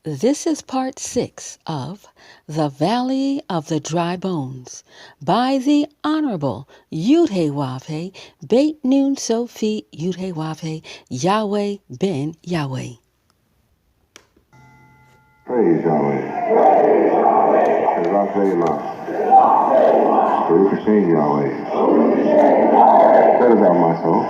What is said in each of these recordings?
This is part 6 of The Valley of the Dry Bones by the Honorable Yudhe Beit Nun Sophie Yudhe Yahweh ben Yahweh. Praise Yahweh. Baruch Hashem Yahweh. That is out my soul.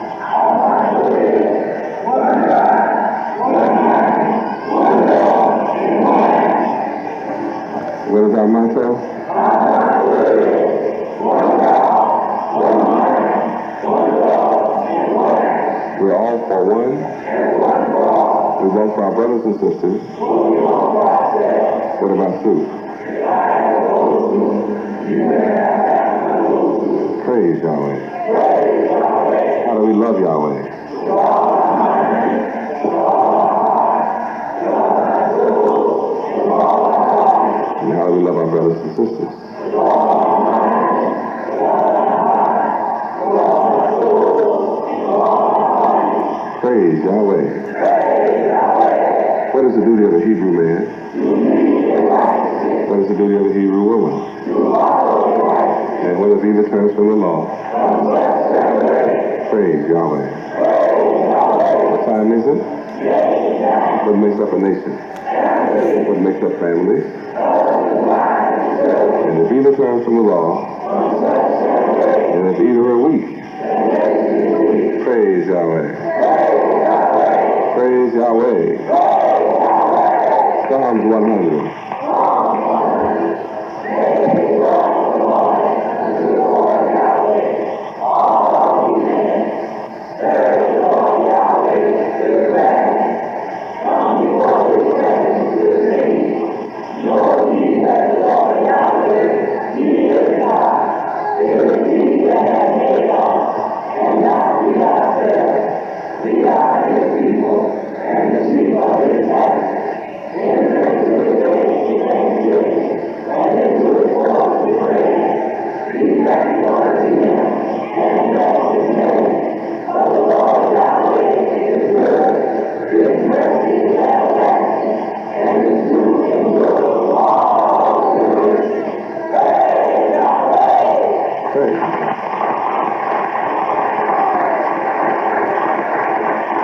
What is out my soul? We're all for one. We vote for our brothers and sisters. What about food? Praise Yahweh. How do we love Yahweh? And how do we love our brothers and sisters? Praise Yahweh. What is the duty of a Hebrew man? What is the duty of a Hebrew woman? And what if he returns from the law? Praise Yahweh. What time is it? What makes up a nation? What makes up families? And if either turns from the law, and if either are weak, praise Yahweh. Praise Yahweh. Psalms 100.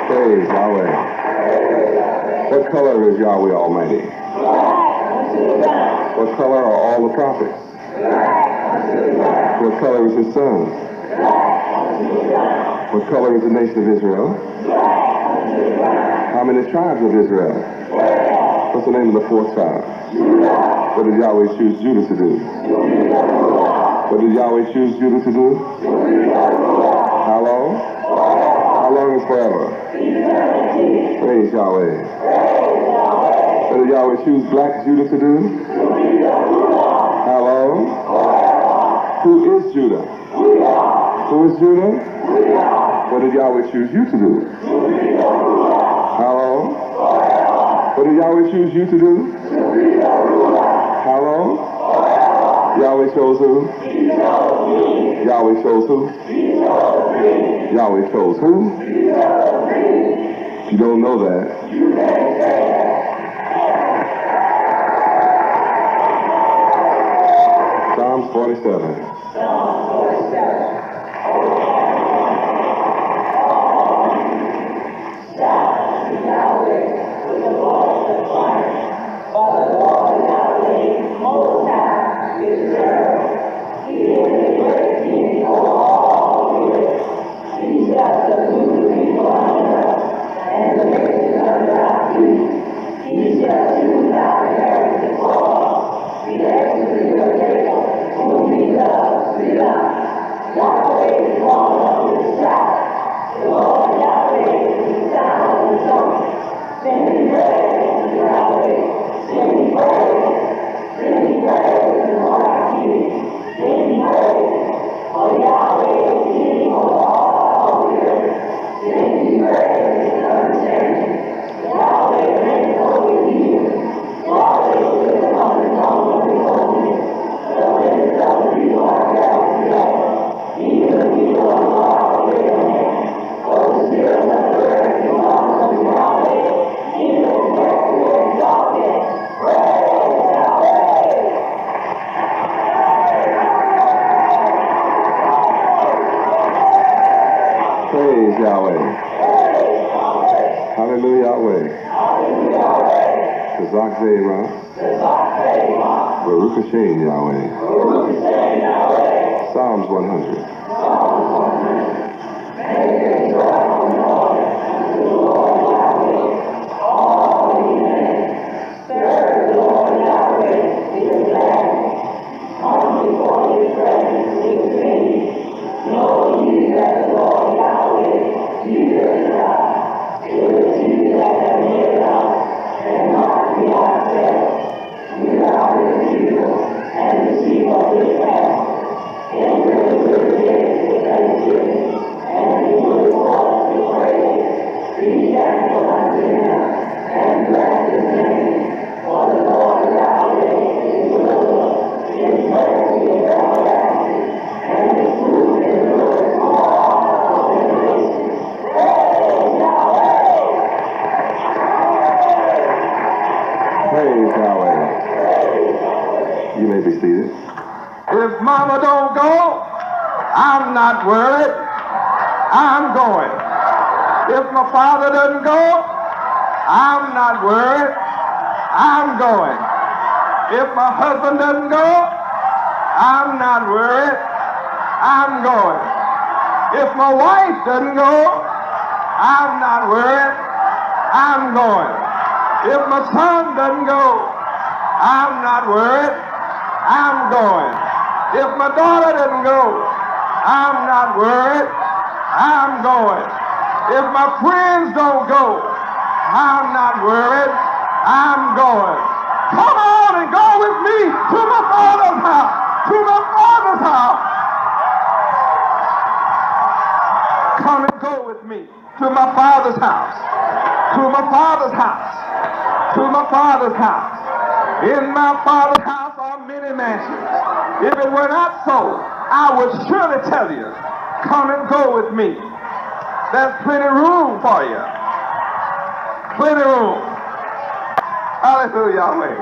Praise Yahweh. What color is Yahweh Almighty? What color are all the prophets? What color is his son? What color is the nation of Israel? How many tribes of Israel? What's the name of the fourth tribe? What did Yahweh choose Judah to do? What did Yahweh choose Judah to do? How long? How long is forever? Praise Yahweh. What did Yahweh choose black Judah to do? How long? Who is Judah? Who is Judah? What did Yahweh choose you to do? How long? What did Yahweh choose you to do? How long? Yahweh chose who? Yahweh chose who? Yahweh chose who? If you don't know that, Psalms 47. Yeah. Zachzera, Baruch Hashem Yahweh. Psalms 100. Praise Yahweh. You may be seated. If mama don't go, I'm not worried. I'm going. If my father doesn't go, I'm not worried. I'm going. If my husband doesn't go, I'm not worried. I'm going. If my wife doesn't go, I'm not worried. I'm going. If my son doesn't go, I'm not worried. I'm going. If my daughter doesn't go, I'm not worried. I'm going. If my friends don't go, I'm not worried. I'm going. Come on and go with me to my Father's house. To my Father's house. Come and go with me to my Father's house. To my Father's house. To my Father's house. In my Father's house are many mansions. If it were not so, I would surely tell you, come and go with me. There's plenty room for you. Plenty room. Hallelujah, Yahweh.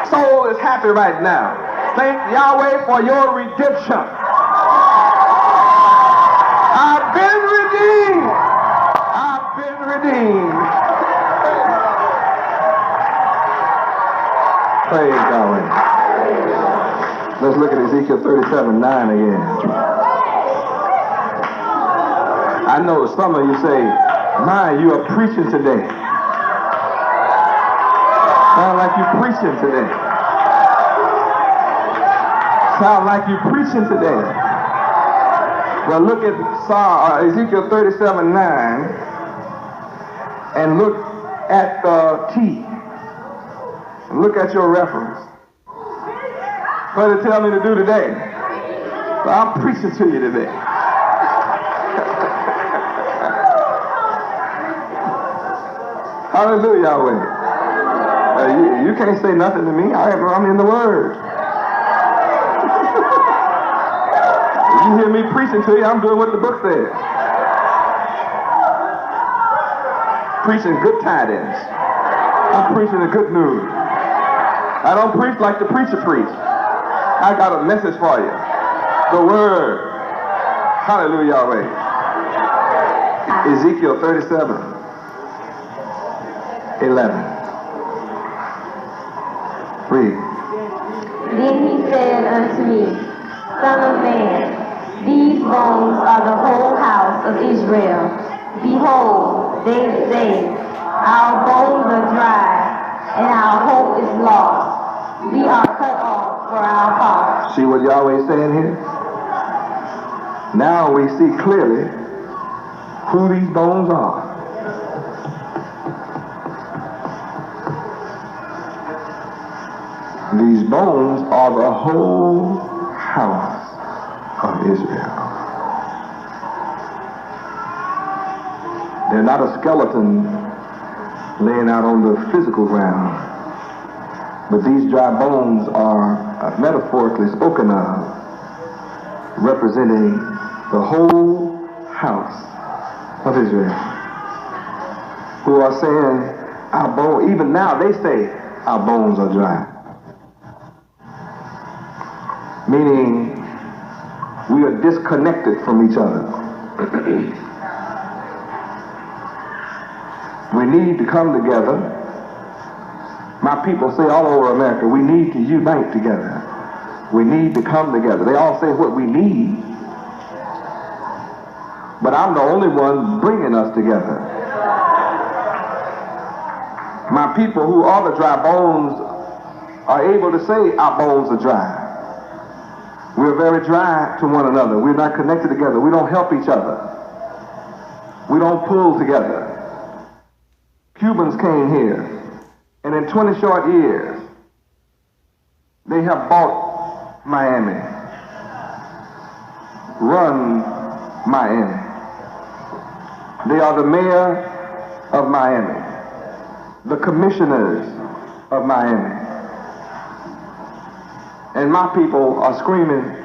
Soul is happy right now. Thank Yahweh for your redemption. I've been redeemed. I've been redeemed. Praise Yahweh. Let's look at Ezekiel 37:9 again. I know some of you say, "Man, you are preaching today." Sound like you're preaching today. Sound like you're preaching today. Well, look at Ezekiel 37:9 and look at the T. Look at your reference. What did it tell me to do today? Well, I'm preaching to you today. Hallelujah, Yahweh. You can't say nothing to me. I'm in the Word. You hear me preaching to you, I'm doing what the book says. Preaching good tidings. I'm preaching the good news. I don't preach like the preacher preach. I got a message for you. The Word. Hallelujah, Yahweh. Ezekiel 37:11. Read. Then he said unto me, Son of man, these bones are the whole house of Israel. Behold, they say, our bones are dry, and our hope is lost. We are cut off for our cause. See what Yahweh is saying here? Now we see clearly who these bones are. These bones are the whole house of Israel. They're not a skeleton laying out on the physical ground, but these dry bones are metaphorically spoken of, representing the whole house of Israel, who are saying, our bones, even now they say, our bones are dry. Meaning we are disconnected from each other. We need to come together. My people say all over America, we need to unite together. We need to come together. They all say what we need, but I'm the only one bringing us together. My people who are the dry bones are able to say our bones are dry. We're very dry to one another. We're not connected together. We don't help each other. We don't pull together. Cubans came here, and in 20 short years, they have bought Miami, run Miami. They are the mayor of Miami, the commissioners of Miami. And my people are screaming,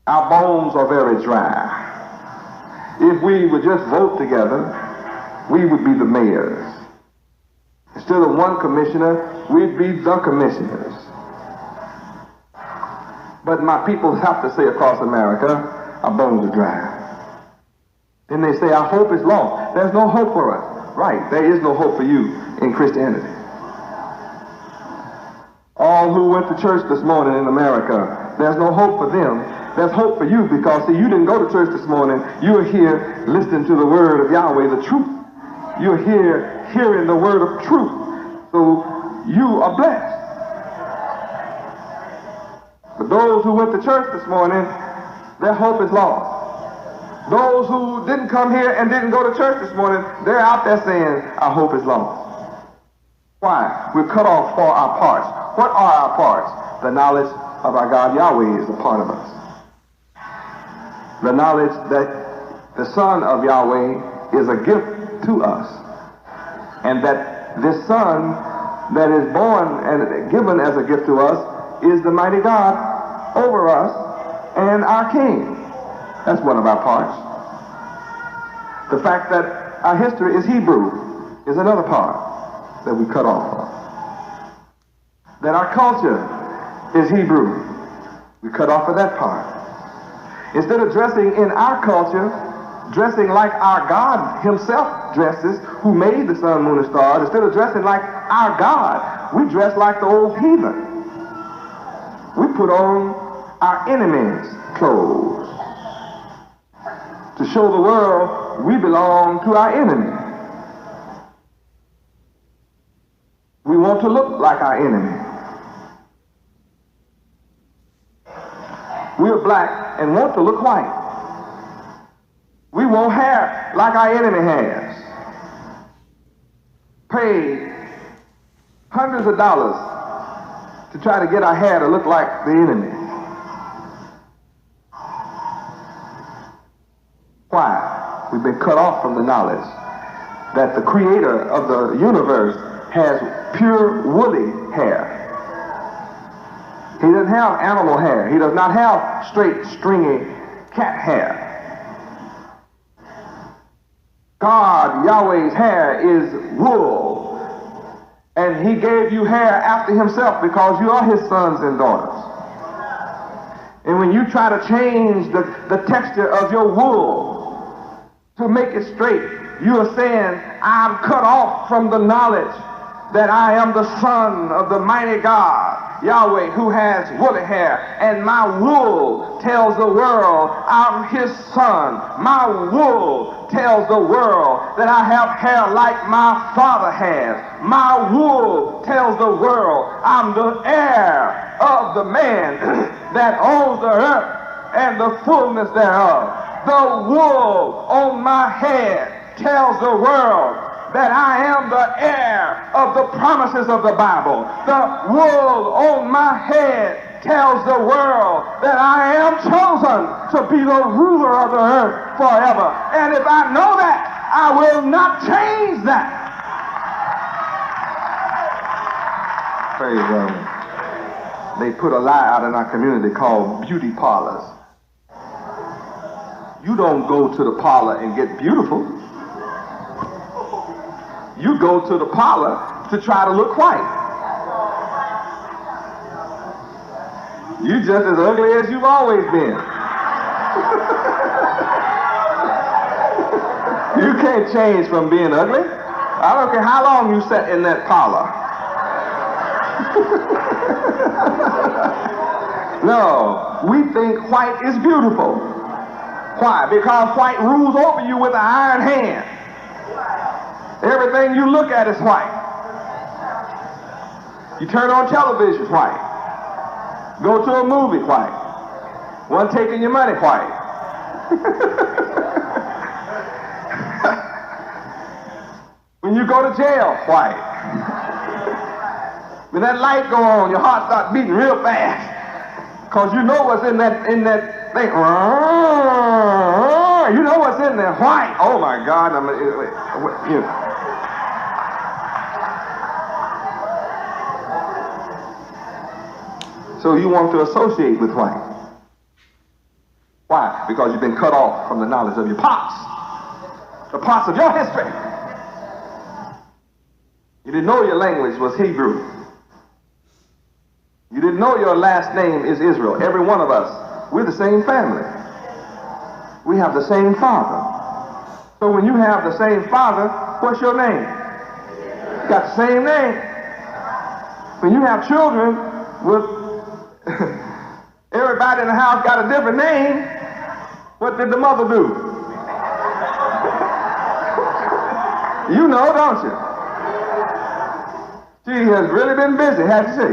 our bones are very dry. If we would just vote together, we would be the mayors. Instead of one commissioner, we'd be the commissioners. But my people have to say across America, our bones are dry. Then they say our hope is lost. There's no hope for us. Right, there is no hope for you in Christianity. All who went to church this morning in America, there's no hope for them. There's hope for you because, see, you didn't go to church this morning. You are here listening to the word of Yahweh, the truth. You're here hearing the word of truth. So you are blessed. But those who went to church this morning, their hope is lost. Those who didn't come here and didn't go to church this morning, they're out there saying, our hope is lost. Why? We're cut off for our parts. What are our parts? The knowledge of our God Yahweh is a part of us. The knowledge that the Son of Yahweh is a gift to us. And that this Son that is born and given as a gift to us is the mighty God over us and our King. That's one of our parts. The fact that our history is Hebrew is another part that we cut off from. That our culture is Hebrew. We cut off of that part. Instead of dressing in our culture, dressing like our God himself dresses, who made the sun, moon, and stars, instead of dressing like our God, we dress like the old heathen. We put on our enemies' clothes to show the world we belong to our enemy. We want to look like our enemy. We are black and want to look white. We want hair like our enemy has. Pay hundreds of dollars to try to get our hair to look like the enemy. Why? We've been cut off from the knowledge that the creator of the universe has pure woolly hair. He doesn't have animal hair. He does not have straight, stringy cat hair. God, Yahweh's hair is wool. And he gave you hair after himself because you are his sons and daughters. And when you try to change the texture of your wool to make it straight, you are saying, I'm cut off from the knowledge that I am the son of the mighty God, Yahweh, who has woolly hair, and my wool tells the world I'm his son. My wool tells the world that I have hair like my father has. My wool tells the world I'm the heir of the man that owns the earth and the fullness thereof. The wool on my head tells the world that I am the heir of the promises of the Bible. The wool on my head tells the world that I am chosen to be the ruler of the earth forever. And if I know that, I will not change that. Praise God. They put a lie out in our community called beauty parlors. You don't go to the parlor and get beautiful. You go to the parlor to try to look white. You're just as ugly as you've always been. You can't change from being ugly. I don't care how long you sat in that parlor. No, we think white is beautiful. Why? Because white rules over you with an iron hand. Everything you look at is white. You turn on television, white. Go to a movie, white. One taking your money, white. When you go to jail, white. When that light go on, your heart starts beating real fast. Because you know what's in that thing. You know what's in there, white. Oh my God. So you want to associate with white. Why? Because you've been cut off from the knowledge of your parts. The parts of your history. You didn't know your language was Hebrew. You didn't know your last name is Israel. Every one of us, we're the same family. We have the same father. So when you have the same father, what's your name? You got the same name. When you have children with everybody in the house got a different name, what did the mother do? You know, don't you? She has really been busy, hasn't she?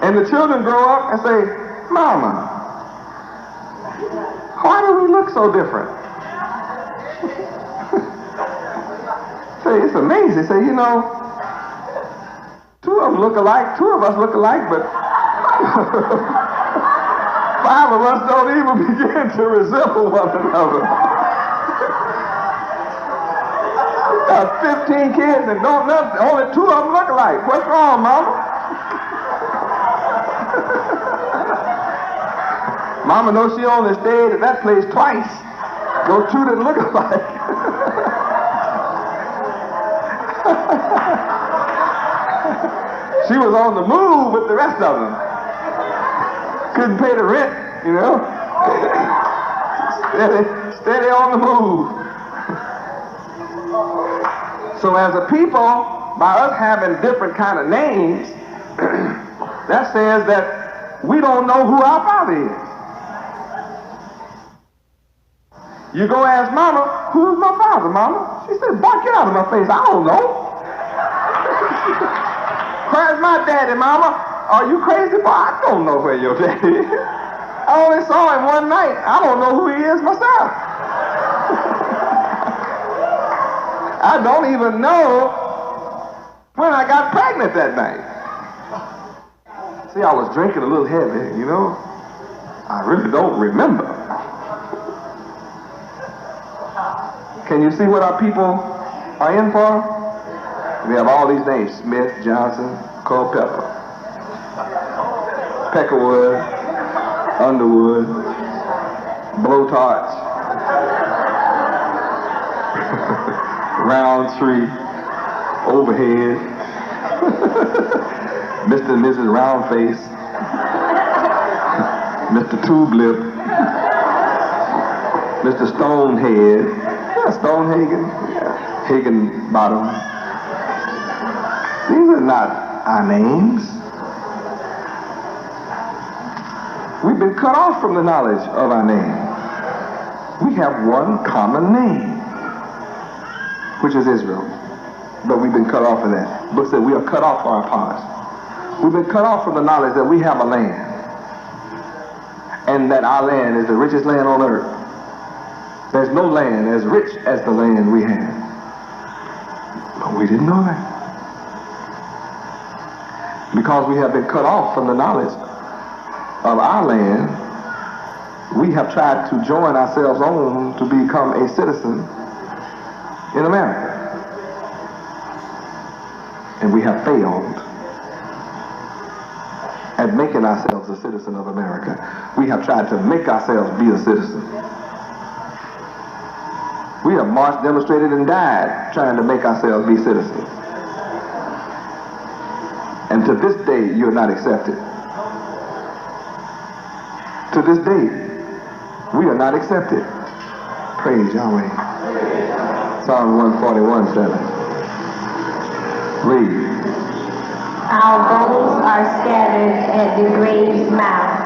And the children grow up and say, Mama, why do we look so different? Say, it's amazing. Say, you know, two of them look alike, two of us look alike, but 5 of us don't even begin to resemble one another. 15 kids and only 2 of them look alike. What's wrong, Mama? Mama knows she only stayed at that place twice. Those 2 didn't look alike. She was on the move with the rest of them. Couldn't pay the rent, you know. Steady on the move. So as a people, by us having different kind of names, that says that we don't know who our father is. You go ask Mama, who's my father, Mama? She said, boy, get out of my face. I don't know. Where's my daddy, Mama? Are you crazy? Boy, I don't know where your daddy is. I only saw him one night. I don't know who he is myself. I don't even know when I got pregnant that night. See, I was drinking a little heavy, you know. I really don't remember. Can you see what our people are in for? We have all these names: Smith, Johnson, Culpeper, Peckerwood, Underwood, Blowtorch, Roundtree, Overhead, Mr. and Mrs. Roundface, Mr. Tubelip, Mr. Stonehead, Stonehagen, Higginbottom. These are not our names. We've been cut off from the knowledge of our name. We have one common name, which is Israel. But we've been cut off of that. The book said we are cut off for our parts. We've been cut off from the knowledge that we have a land, and that our land is the richest land on earth. There's no land as rich as the land we have. But we didn't know that. Because we have been cut off from the knowledge of our land, we have tried to join ourselves on to become a citizen in America. And we have failed at making ourselves a citizen of America. We have tried to make ourselves be a citizen. We have marched, demonstrated, and died trying to make ourselves be citizens. And to this day, you're not accepted. To this day, We are not accepted. Praise Yahweh. Psalm 141:7. Read. Our bones are scattered at the grave's mouth,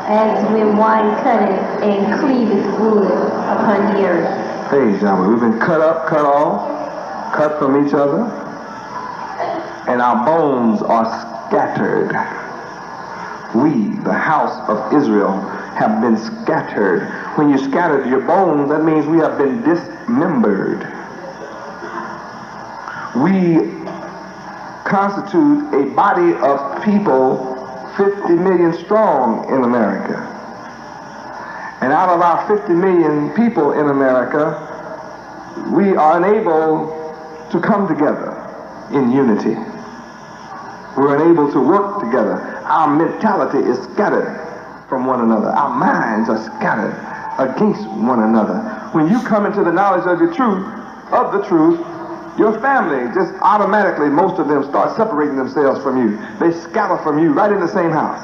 as when one cutteth and cleaveth wood upon the earth. Praise Yahweh. We've been cut up, cut off, cut from each other, and our bones are scattered. We, the house of Israel, have been scattered. When you scattered your bones, that means we have been dismembered. We constitute a body of people 50 million strong in America. And out of our 50 million people in America, we are unable to come together in unity. We're unable to work together. Our mentality is scattered from one another. Our minds are scattered against one another. When you come into the knowledge of the truth, your family just automatically, most of them start separating themselves from you. They scatter from you right in the same house.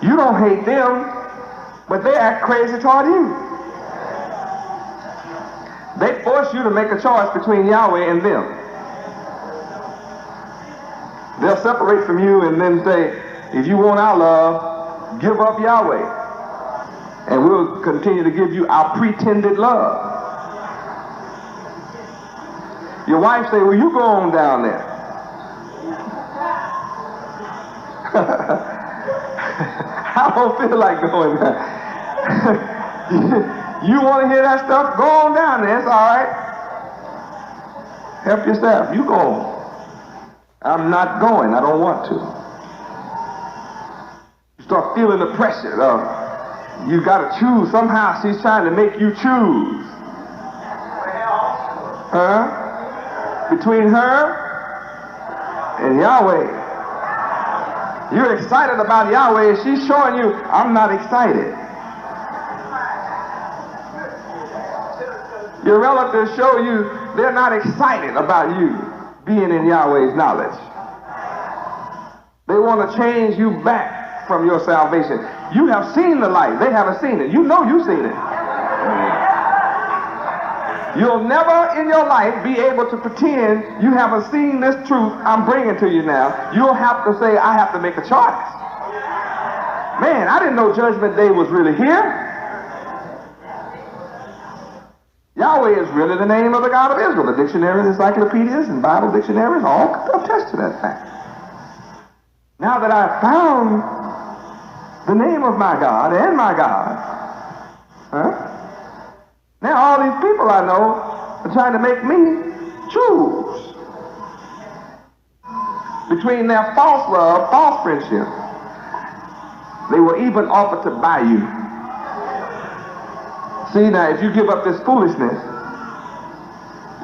You don't hate them, but they act crazy toward you. They force you to make a choice between Yahweh and them. They'll separate from you and then say, if you want our love, give up Yahweh. And we'll continue to give you our pretended love. Your wife say, well, you go on down there. I don't feel like going there. You want to hear that stuff? Go on down there. It's all right. Help yourself. You go on. I'm not going. I don't want to. You start feeling the pressure of you got to choose. Somehow she's trying to make you choose. Between her and Yahweh. You're excited about Yahweh, and she's showing you, I'm not excited. Your relatives show you they're not excited about you being in Yahweh's knowledge. They want to change you back from your salvation. You have seen the light. They haven't seen it. You know you've seen it. You'll never in your life be able to pretend you haven't seen this truth I'm bringing to you now. You'll have to say, I have to make a choice. Man, I didn't know Judgment Day was really here. Yahweh is really the name of the God of Israel. The dictionaries, encyclopedias, and Bible dictionaries all attest to that fact. Now that I've found the name of my God and my God, now all these people I know are trying to make me choose between their false love, false friendship. They will even offer to buy you. See, now if you give up this foolishness,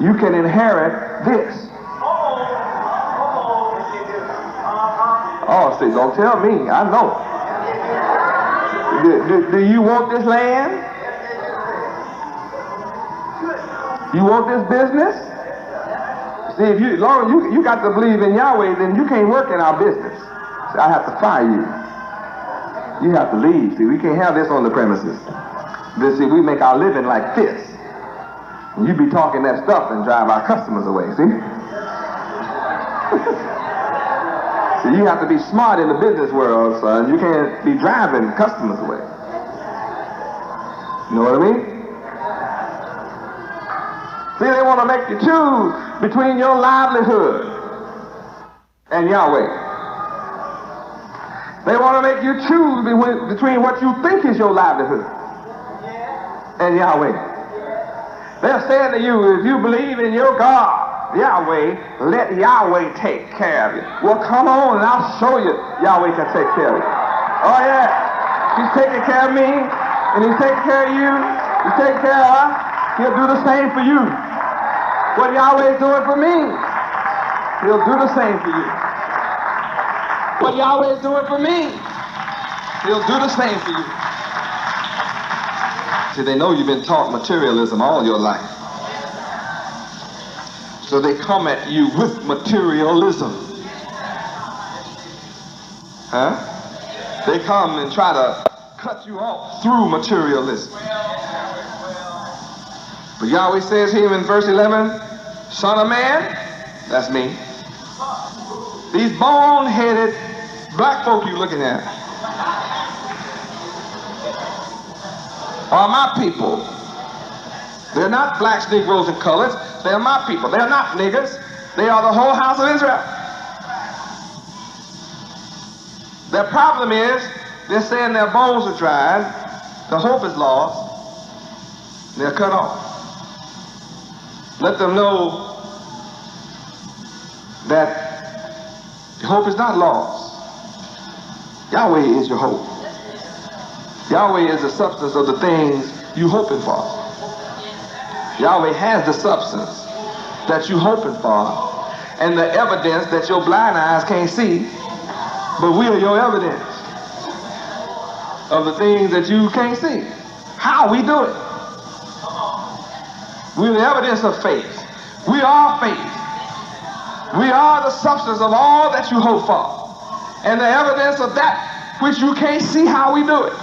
you can inherit this. Oh, see, don't tell me. I know. Do you want this land? You want this business? See, if you, as long as you got to believe in Yahweh, then you can't work in our business. See, I have to fire you. You have to leave. See, we can't have this on the premises. This, see, we make our living like this. And you be talking that stuff and drive our customers away, see? So you have to be smart in the business world, son. You can't be driving customers away. You know what I mean? See, they want to make you choose between your livelihood and Yahweh. They want to make you choose between what you think is your livelihood and Yahweh. They're saying to you, if you believe in your God, Yahweh, let Yahweh take care of you. Well, come on and I'll show you Yahweh can take care of you. Oh, yeah. He's taking care of me, and he's taking care of you. He's taking care of us. He'll do the same for you. What Yahweh is doing for me, he'll do the same for you. What Yahweh is doing for me, he'll do the same for you. See, they know you've been taught materialism all your life. So they come at you with materialism. They come and try to cut you off through materialism. But Yahweh says here in verse 11, Son of man, that's me. These bone-headed black folk you looking at are my people. They're not blacks, Negroes, and colors. They're my people. They're not niggers. They are the whole house of Israel. Their problem is, they're saying their bones are dried, the hope is lost, they're cut off. Let them know that hope is not lost. Yahweh is your hope. Yahweh is the substance of the things you hoping for. Yahweh has the substance that you hoping for and the evidence that your blind eyes can't see, but we are your evidence of the things that you can't see. How we do it? We're the evidence of faith. We are faith. We are the substance of all that you hope for and the evidence of that which you can't see. How we do it?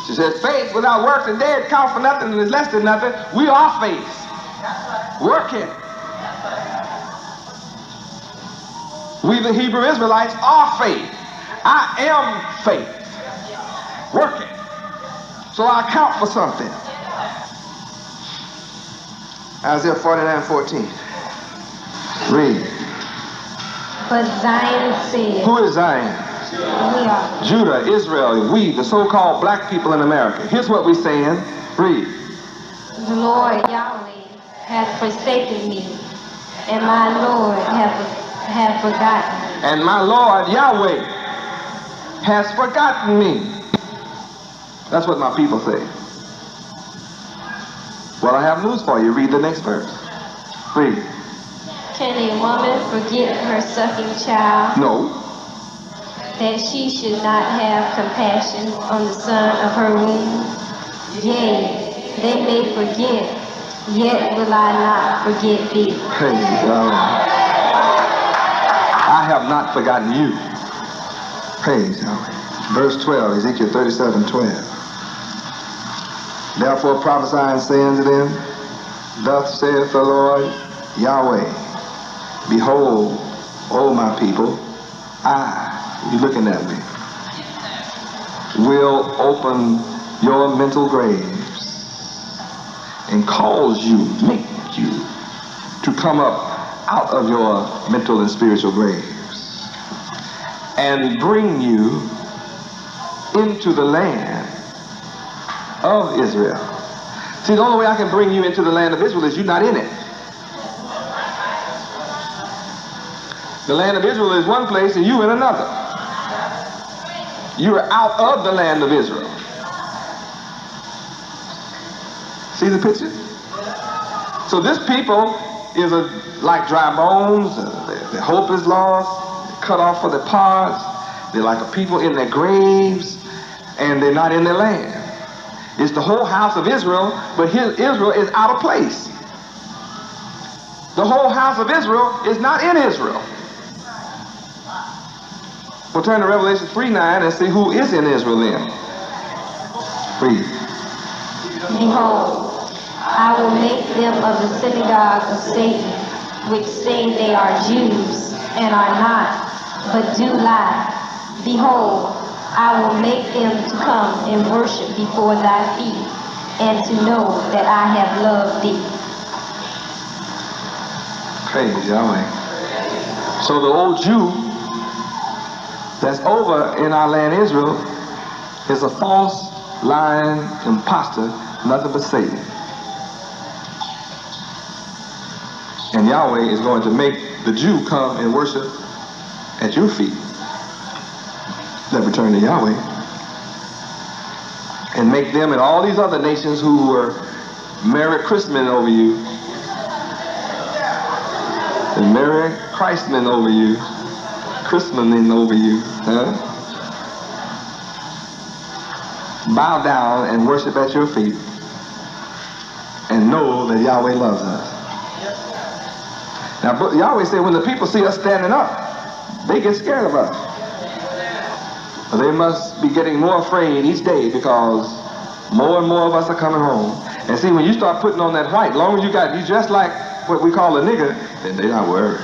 She said, faith without works and dead count for nothing and is less than nothing. We are faith. Working. We the Hebrew Israelites are faith. I am faith. Working. So I count for something. Isaiah 49:14. Read. But Zion said. Who is Zion? We are. Judah, Israel, we, the so-called black people in America. Here's what we're saying. Read. The Lord Yahweh hath forsaken me, and my Lord hath forgotten. And my Lord Yahweh has forgotten me. That's what my people say. Well, I have news for you. Read the next verse. Read. Can a woman forget her sucking child, No. that she should not have compassion on the son of her womb? Yea, they may forget, yet will I not forget thee. Praise Yahweh. I have not forgotten you. Praise Yahweh. Verse 12, Ezekiel 37:12. Therefore prophesy and say unto them, thus saith the Lord Yahweh, behold, O my people, you looking at me, will open your mental graves and cause you, make you to come up out of your mental and spiritual graves and bring you into the land of Israel. See, the only way I can bring you into the land of Israel is you're not in it. The land of Israel is one place and you in another. You are out of the land of Israel. See the picture? So this people is like dry bones. Their hope is lost. They're cut off for their parts. They're like a people in their graves, and they're not in their land. It's the whole house of Israel, but Israel is out of place. The whole house of Israel is not in Israel. We'll turn to Revelation 3:9 and see who is in Israel then. Read. Behold, I will make them of the synagogue of Satan, which say they are Jews, and are not, but do lie. Behold, I will make them to come and worship before thy feet, and to know that I have loved thee. Praise Yahweh. So the old Jew that's over in our land Israel is a false, lying imposter, nothing but Satan. And Yahweh is going to make the Jew come and worship at your feet. That return to Yahweh. And make them and all these other nations who were Merry Christmas over you, and Merry Christmas over you, Christmasing over you, bow down and worship at your feet and know that Yahweh loves us. Now, Yahweh said when the people see us standing up, they get scared of us. They must be getting more afraid each day because more and more of us are coming home. And see, when you start putting on that white, long as you dress like what we call a nigger, then they're not worried.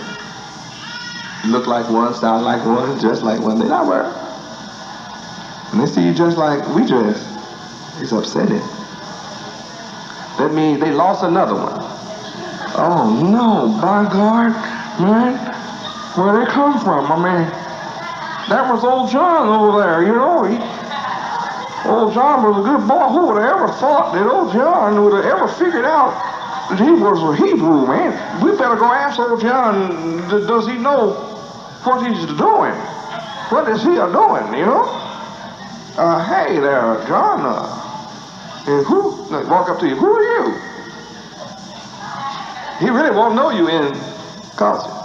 You look like one, sound like one, dress like one, they're not worried. When they see you dressed like we dress, it's upsetting. That means they lost another one. Oh no, by God, man, where they come from? I mean, that was old John over there, you know. Old John was a good boy. Who would have ever thought that old John would have ever figured out that he was a Hebrew, man? We better go ask old John, does he know what he's doing? What is he doing, you know? Hey there, John. Who? Walk up to you. Who are you? He really won't know you in concert.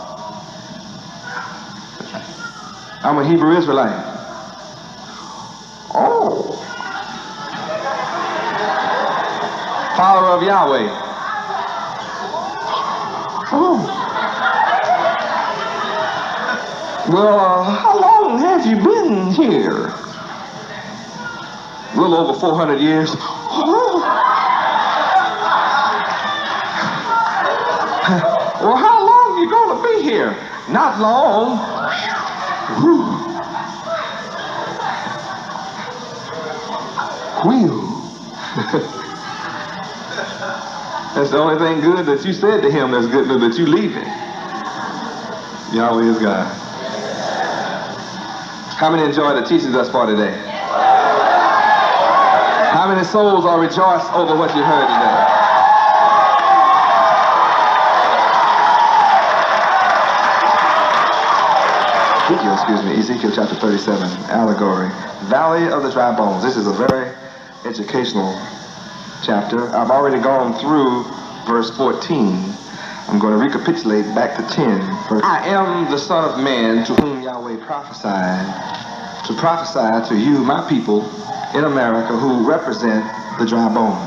I'm a Hebrew Israelite. Oh. Follower of Yahweh. Oh. Well, how long have you been here? A little over 400 years. Oh. Well, how long are you going to be here? Not long. Whew. That's the only thing good that you said to him that's good, that you leaving. Yahweh is God. How many enjoyed the teaching thus far today? How many souls are rejoiced over what you heard today? Ezekiel chapter 37, allegory, Valley of the Dry Bones. This is a very educational chapter. I've already gone through verse 14. I'm going to recapitulate back to 10. I am the Son of Man to whom Yahweh prophesied, to prophesy to you, my people in America, who represent the dry bones.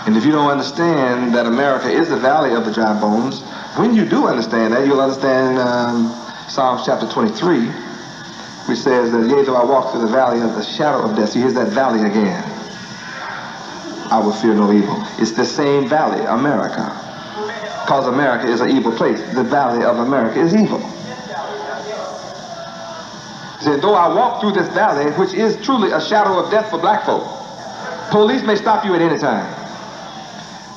And if you don't understand that America is the valley of the dry bones, when you do understand that, you'll understand Psalms chapter 23, which says that, yea, though I walk through the valley of the shadow of death. So here's that valley again. I will fear no evil. It's the same valley, America. Because America is an evil place. The valley of America is evil. He said, though I walk through this valley, which is truly a shadow of death for black folk, police may stop you at any time.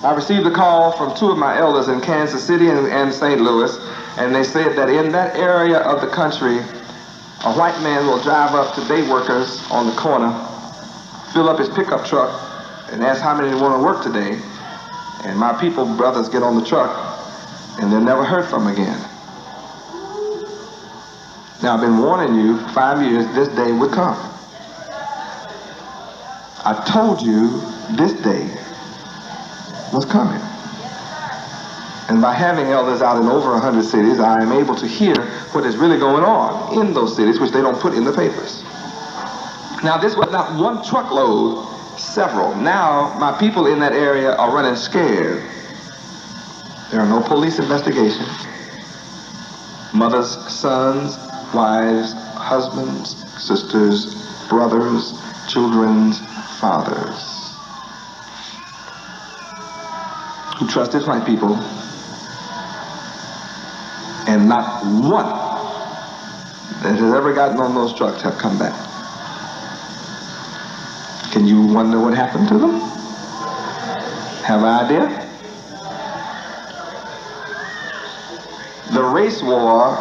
I received a call from two of my elders in Kansas City and St. Louis, and they said that in that area of the country, a white man will drive up to day workers on the corner, fill up his pickup truck, and ask how many want to work today. And my people, brothers, get on the truck, and they're never heard from again. Now, I've been warning you 5 years this day would come. I told you this day was coming. And by having elders out in over 100 cities, I am able to hear what is really going on in those cities, which they don't put in the papers. Now, this was not one truckload, several. Now, my people in that area are running scared. There are no police investigations. Mothers, sons, wives, husbands, sisters, brothers, children's fathers, who trusted white people, and not one that has ever gotten on those trucks have come back. Can you wonder what happened to them? Have an idea? The race war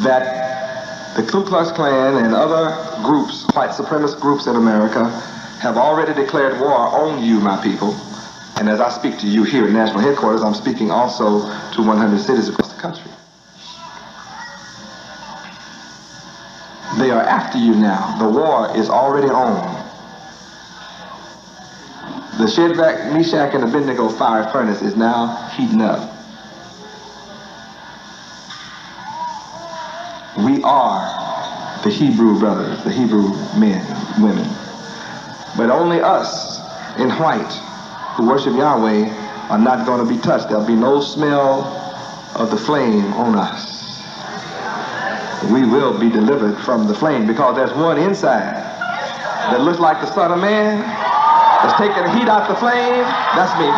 that the Ku Klux Klan and other groups, white supremacist groups in America, have already declared war on you, my people. And as I speak to you here at National Headquarters, I'm speaking also to 100 cities across the country. They are after you now. The war is already on. The Shadrach, Meshach, and Abednego fire furnace is now heating up. We are the Hebrew brothers, the Hebrew men, women. But only us in white who worship Yahweh are not going to be touched. There'll be no smell of the flame on us. we will be delivered from the flame, because there's one inside that looks like the Son of Man that's taking the heat out the flame. That's me.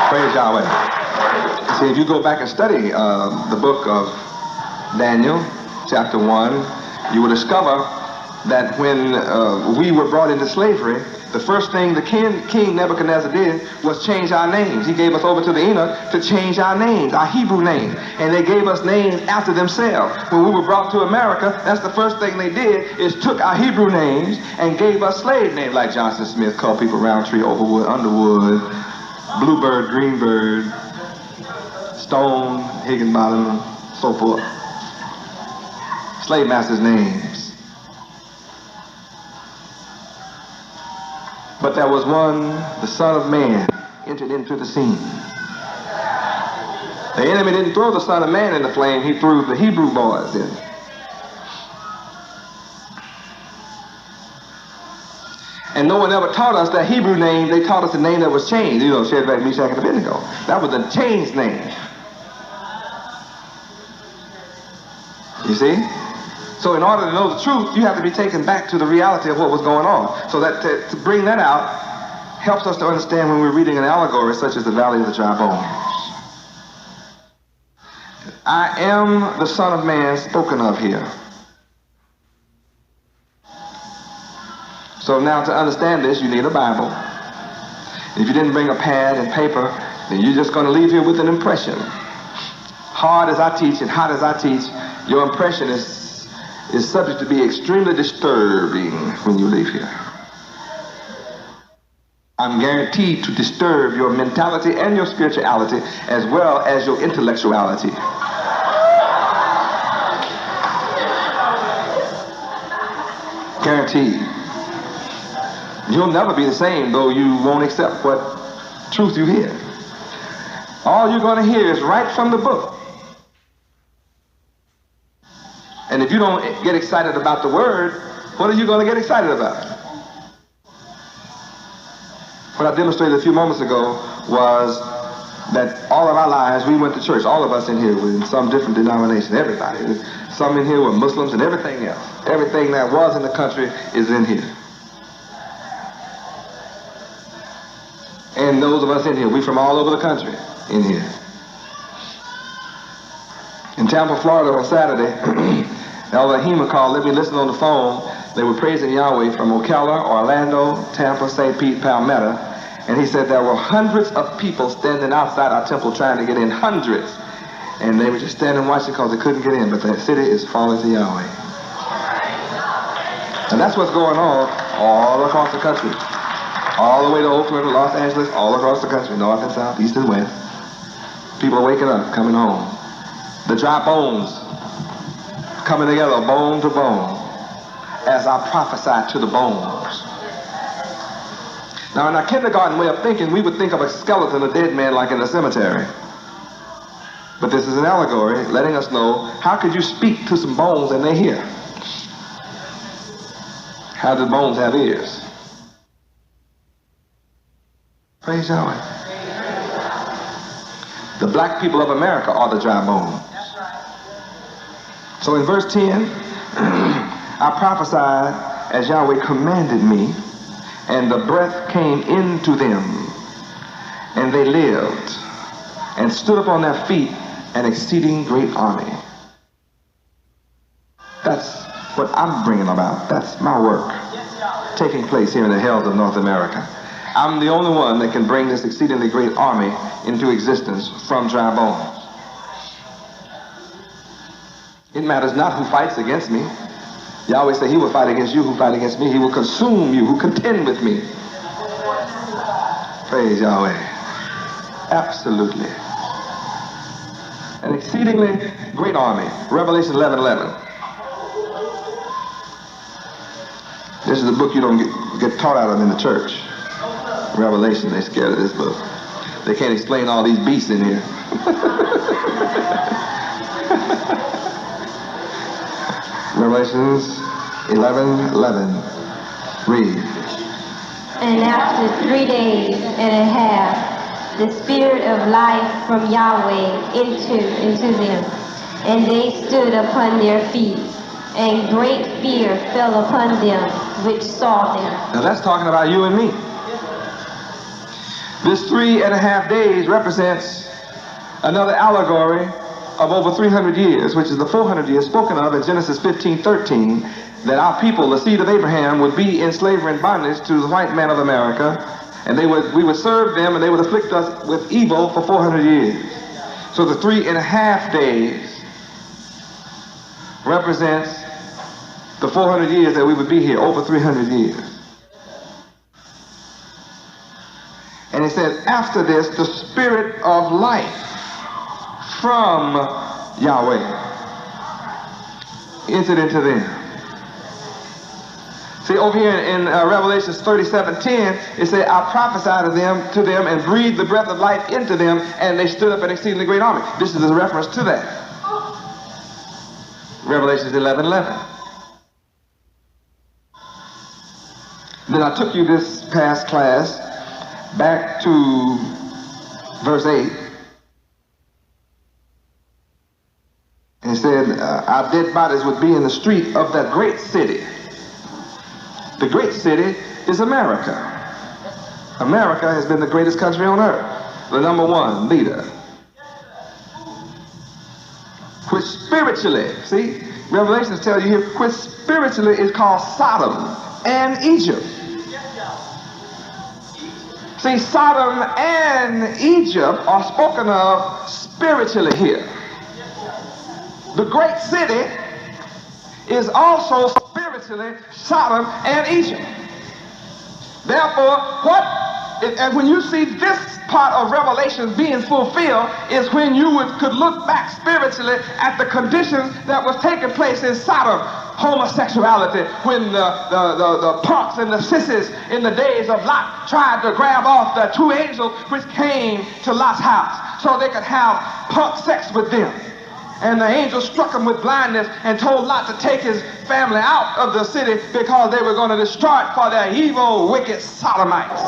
Praise Yahweh. See, if you go back and study the book of Daniel, chapter 1, you will discover that when we were brought into slavery, the first thing the King Nebuchadnezzar did was change our names. He gave us over to the eunuch to change our names, our Hebrew names. And they gave us names after themselves. When we were brought to America, that's the first thing they did, is took our Hebrew names and gave us slave names, like Johnson Smith called people Roundtree, Overwood, Underwood, Bluebird, Greenbird, Stone, Higginbottom, so forth. Slave masters' names. But there was one, the Son of Man, entered into the scene. The enemy didn't throw the Son of Man in the flame, he threw the Hebrew boys in. And no one ever taught us that Hebrew name. They taught us the name that was changed. You know, Shadrach, Meshach, and Abednego. That was the changed name. You see? So in order to know the truth, you have to be taken back to the reality of what was going on. So that to bring that out helps us to understand when we're reading an allegory such as the Valley of the Dry Bones. I am the Son of Man spoken of here. So now to understand this, you need a Bible. If you didn't bring a pad and paper, then you're just going to leave here with an impression. Hard as I teach and hot as I teach, your impression is subject to be extremely disturbing when you leave here. I'm guaranteed to disturb your mentality and your spirituality as well as your intellectuality. Guaranteed. You'll never be the same, though you won't accept what truth you hear. All you're going to hear is right from the book. And if you don't get excited about the word, what are you going to get excited about? What I demonstrated a few moments ago was that all of our lives we went to church. All of us in here were in some different denomination. Everybody. Some in here were Muslims and everything else. Everything that was in the country is in here. And those of us in here, we from all over the country in here. In Tampa, Florida on Saturday, Elder Hema called, let me listen on the phone. They were praising Yahweh from Ocala, Orlando, Tampa, St. Pete, Palmetto. And he said there were hundreds of people standing outside our temple trying to get in, hundreds. And they were just standing watching because they couldn't get in, but the city is falling to Yahweh. And that's what's going on all across the country. All the way to Oakland, Los Angeles, all across the country, north and south, east and west. People are waking up, coming home. The dry bones coming together, bone to bone, as I prophesied to the bones. Now, in our kindergarten way of thinking, we would think of a skeleton, a dead man, like in a cemetery. But this is an allegory letting us know, how could you speak to some bones and they hear? How do bones have ears? Praise Yahweh. The black people of America are the dry bones. So in verse 10, I prophesied as Yahweh commanded me, and the breath came into them, and they lived, and stood up on their feet, an exceeding great army. That's what I'm bringing about. That's my work taking place here in the hills of North America. I'm the only one that can bring this exceedingly great army into existence from dry bones. It matters not who fights against me. Yahweh said he will fight against you who fight against me. He will consume you who contend with me. Praise Yahweh. Absolutely. An exceedingly great army. Revelation 11:11. This is the book you don't get taught out of in the church. Revelation, they're scared of this book. They can't explain all these beasts in here. Revelations 11:11. Read. And after 3 days and a half, the spirit of life from Yahweh into them, and they stood upon their feet, and great fear fell upon them which saw them. Now that's talking about you and me. This 3.5 days represents another allegory of over 300 years, which is the 400 years spoken of in Genesis 15:13, that our people, the seed of Abraham, would be in slavery and bondage to the white man of America, and we would serve them, and they would afflict us with evil for 400 years. So the 3.5 days represents the 400 years that we would be here, over 300 years. And it says, after this, the spirit of life from Yahweh entered into them. See, over here in Revelation 37:10, it says, I prophesied to them and breathed the breath of life into them, and they stood up an exceedingly great army. This is a reference to that. Revelation 11:11. Then I took you this past class back to verse 8. And it said, our dead bodies would be in the street of that great city. The great city is America. America has been the greatest country on earth. The number one leader. Which spiritually, see, Revelations tell you here, which spiritually is called Sodom and Egypt. See, Sodom and Egypt are spoken of spiritually here. The great city is also spiritually Sodom and Egypt. Therefore, and when you see this part of Revelation being fulfilled is when you could look back spiritually at the conditions that was taking place in Sodom. Homosexuality, when the punks and the sissies in the days of Lot tried to grab off the two angels which came to Lot's house so they could have punk sex with them. And the angel struck him with blindness and told Lot to take his family out of the city because they were going to destroy it for their evil, wicked sodomites.